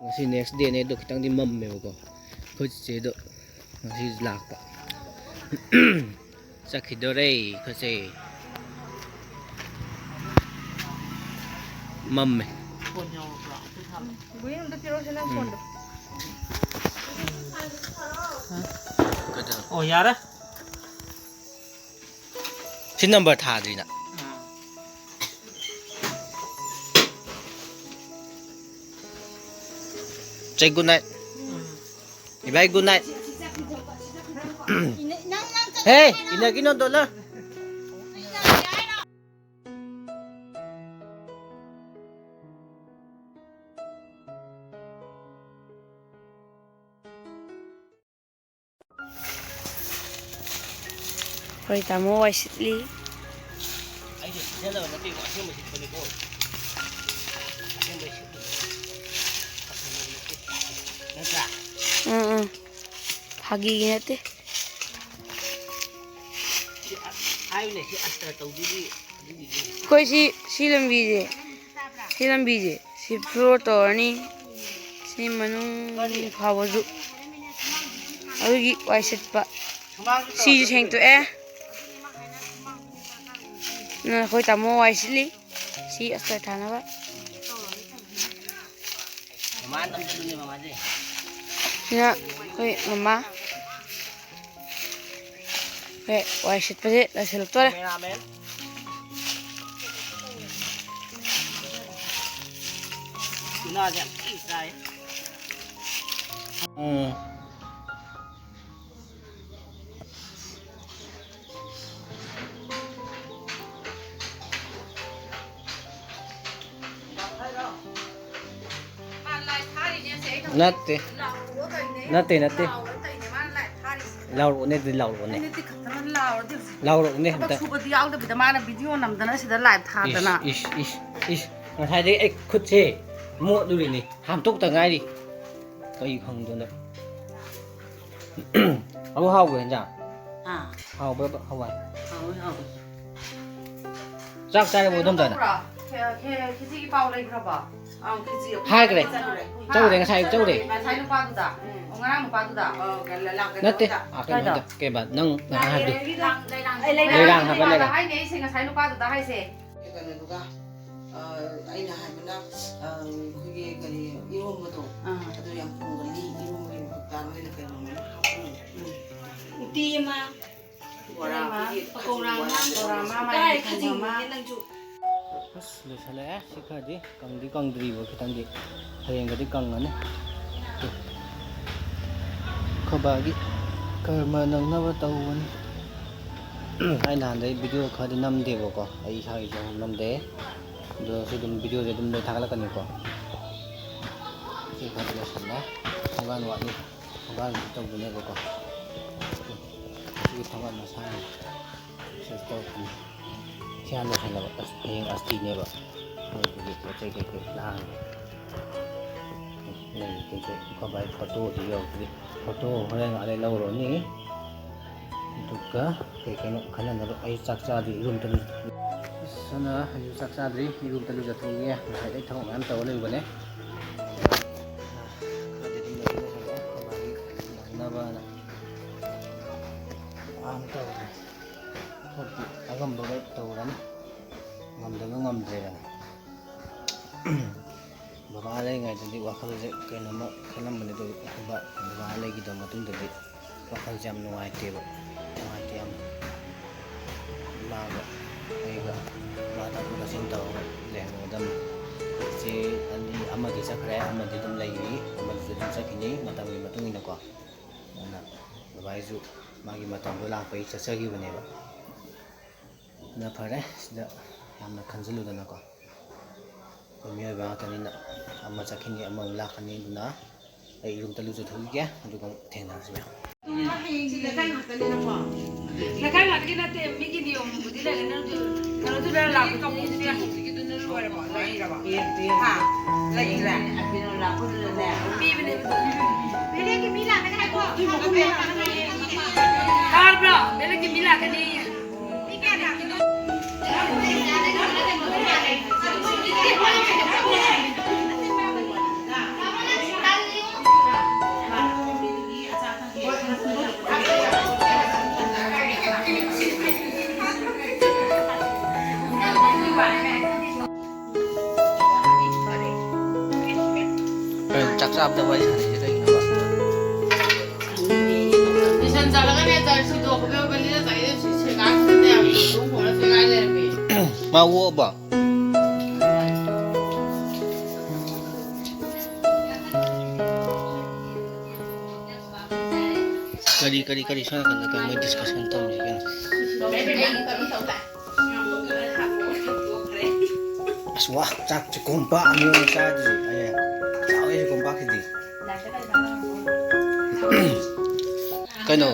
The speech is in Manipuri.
ngasi next day ne do kitang di mammebako khoi che do ngasi lakpa sakhidore khose mamme oh yara si number thadri na say good night bye good night hey inagi no dollar Hoy tamo wai sitli. ai de sela na ti wa sem sit poni ko sem bai sit nasa Hagi ginate. ai ne si astra tawdi Koi si lambi je. Si floor torni. Si manung phawaju. Agi wai sitpa. Si ju seng to na khoi tamo wai sitli. Si asta thana ba. mama nam tu ni mama je Na khoi mama. Wai sitpa je la selektor. cameraman ina jam sai nate lauro ne ta Video namdana sida live thadana. is ngasai dei ai khut che mo du ri ni ham tok ta ngai ri kai khang do na abu hao ge ja hao ba hao wa chak chai bo dam ta na Kiji pau lai khaba. Kiji. hai cái này châu de ngasai châu de Sai nu pa du da. Ongarang nu pa du da. nate cái này cái bạn nang ha đi Leirang ha ba leirang. Hai nei singa sai nu pa du da hai se. ꯑꯩꯅ ꯍꯥꯏꯕꯅ ꯑꯩꯈꯣꯏꯒꯤ ꯀꯔꯤ ꯏꯔꯣꯝꯕꯗꯣ ꯑꯗꯨ ꯌꯥꯝ ꯄꯨꯡꯒꯜꯂꯤ ꯏꯔꯣꯝꯕꯒꯤ ꯃꯍꯨꯠꯇ ꯅꯣꯏꯅ ꯀꯩꯅꯣꯝꯃ ꯍꯥꯞꯄꯨ Uti ama. ꯕꯣꯔꯥ Mai khajing nangju. As loisale si khadi kangdi kangdri bo khitangdi hayeng gadi kangane khabagi karma nangna tawon ai nan dai video khadi namde bo ko ai sai jo namde do si dum video je dum thakala kani ko si khadi loisala hongan wa ni hongan tawbune bo ko si thongan na sai se stop siya na sila hayang asti niya ba macam ke lang này có bài photo thì nhiều photo hay là lâu rồi nhỉ được cả cái nó khả năng là ai chắc ra thì room tali sana chắc ra đi room tali là thôi nghe phải đấy thằng em tàu lên rồi đấy agam bagai tawran ngamdaga ngamdre baba lai ngai tadi wakal je kainama khalam mane do ba baba lai gi da matung de wakal jam nuai te ba nuai te am ba ba ai ga ba ta ko sin taw le dam je ani ama gi sakre ama di dum lai gi ama di dum sakini matam gi matung ina ko na baba ju magi matam do lang pai chachagi bane ba na phare sida yamna khanjuludana ko miyo ba tanina amma chakhini amma lakhani duna ai room talu jo thogi kya aduga thengna sime Nakai ma kina te mi ki diom budi la na du kana du la la ko mu dia ki du na ro ba la ira ba ha la ira abino la ko du la bi bi ne bele ki mila ka hai ko kar bro bele ki mila ka ni ni ka da ꯆꯥꯛ ꯆꯥꯕꯗ ꯋꯥꯔꯤ ꯁꯥꯟꯅꯩꯁꯦ ꯀꯩꯒꯤꯅꯣꯕ ꯇꯨꯏꯁꯟ ꯆꯠꯂꯒꯅꯦ ꯁꯤꯗꯣꯛꯀꯗꯧꯕꯅꯤꯅ ꯁꯦꯒꯥꯏꯁꯤꯗꯅꯦ ꯌꯨꯝ ꯍꯣꯡꯅ ꯁꯦꯒꯥꯏ ꯂꯩꯔꯝꯃꯦ ꯃꯥ ꯑꯣꯛꯑꯕ ꯀꯔꯤ ꯁꯣꯝ ꯅꯥꯀꯟꯗ ꯀꯔꯤ ꯃꯣꯏ ꯗꯤꯁꯀꯁꯟ ꯇꯧꯔꯤꯁꯤ ꯀꯩꯅꯣ ꯑꯁ ꯋꯥ ꯆꯥꯛꯁꯦ ꯀꯣꯝꯄꯥꯛ ꯑꯃ ꯑꯣꯏꯅ ꯆꯥꯗ꯭ꯔꯤ ꯑꯩ ꯆꯥꯎꯋꯦ ꯀꯣꯝꯄꯥꯛꯁꯤꯗꯤ ꯀꯩꯅꯣ